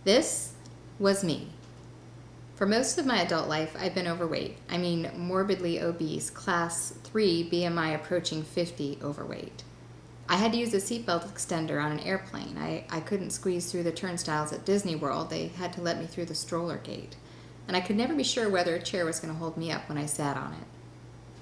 This was me. For most of my adult life, I've been overweight. I mean, morbidly obese, class 3 BMI approaching 50 overweight. I had to use a seatbelt extender on an airplane. I couldn't squeeze through the turnstiles at Disney World. They had to let me through the stroller gate. And I could never be sure whether a chair was going to hold me up when I sat on it.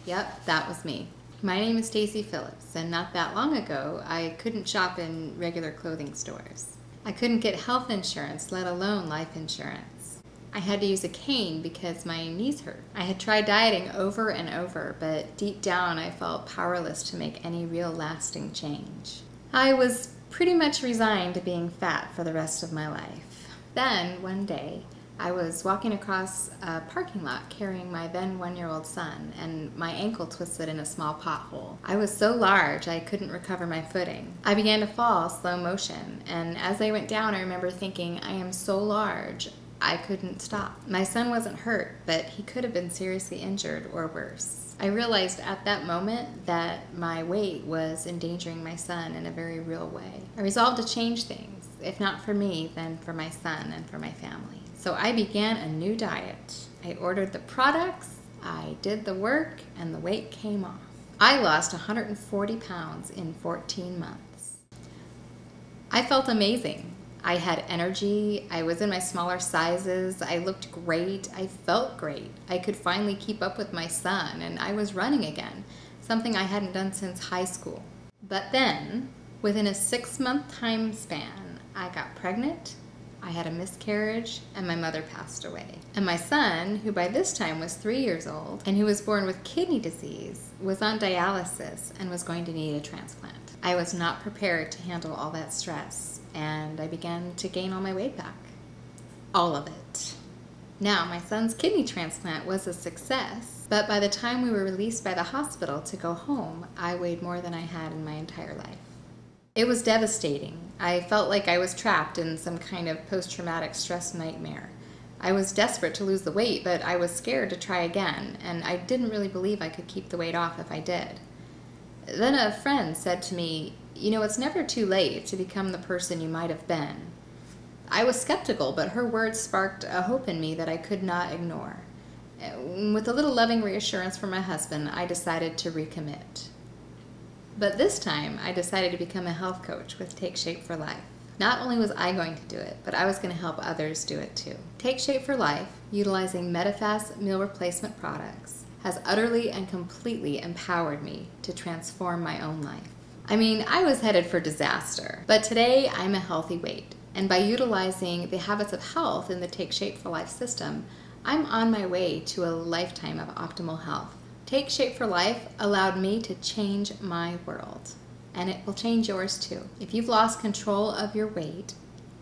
Yep, that was me. My name is Stacy Phillips, and not that long ago, I couldn't shop in regular clothing stores. I couldn't get health insurance, let alone life insurance. I had to use a cane because my knees hurt. I had tried dieting over and over, but deep down I felt powerless to make any real lasting change. I was pretty much resigned to being fat for the rest of my life. Then, one day, I was walking across a parking lot carrying my then 1-year-old son, and my ankle twisted in a small pothole. I was so large I couldn't recover my footing. I began to fall slow motion, and as I went down I remember thinking, I am so large, I couldn't stop. My son wasn't hurt, but he could have been seriously injured or worse. I realized at that moment that my weight was endangering my son in a very real way. I resolved to change things, if not for me, then for my son and for my family. So I began a new diet. I ordered the products, I did the work, and the weight came off. I lost 140 pounds in 14 months. I felt amazing. I had energy, I was in my smaller sizes, I looked great, I felt great. I could finally keep up with my son, and I was running again, something I hadn't done since high school. But then, within a 6-month time span, I got pregnant, I had a miscarriage, and my mother passed away. And my son, who by this time was 3 years old, and who was born with kidney disease, was on dialysis and was going to need a transplant. I was not prepared to handle all that stress, and I began to gain all my weight back. All of it. Now, my son's kidney transplant was a success, but by the time we were released by the hospital to go home, I weighed more than I had in my entire life. It was devastating. I felt like I was trapped in some kind of post-traumatic stress nightmare. I was desperate to lose the weight, but I was scared to try again, and I didn't really believe I could keep the weight off if I did. Then a friend said to me, you know, it's never too late to become the person you might have been. I was skeptical, but her words sparked a hope in me that I could not ignore. With a little loving reassurance from my husband, I decided to recommit. But this time, I decided to become a health coach with Take Shape for Life. Not only was I going to do it, but I was going to help others do it too. Take Shape for Life, utilizing Medifast meal replacement products, has utterly and completely empowered me to transform my own life. I mean, I was headed for disaster, but today I'm a healthy weight. And by utilizing the habits of health in the Take Shape for Life system, I'm on my way to a lifetime of optimal health. Take Shape for Life allowed me to change my world, and it will change yours too. If you've lost control of your weight,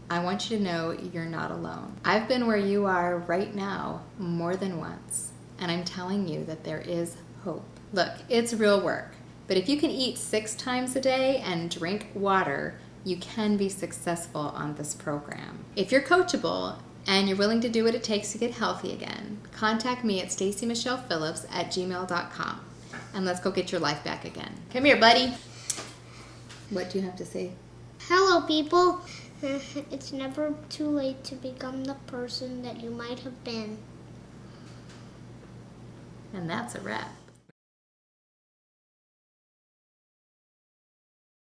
I want you to know you're not alone. I've been where you are right now more than once, and I'm telling you that there is hope. Look, it's real work, but if you can eat 6 times a day and drink water, you can be successful on this program. If you're coachable and you're willing to do what it takes to get healthy again, contact me at stacymichelephillips@gmail.com, and let's go get your life back again. Come here, buddy. What do you have to say? Hello, people. It's never too late to become the person that you might have been. And that's a wrap.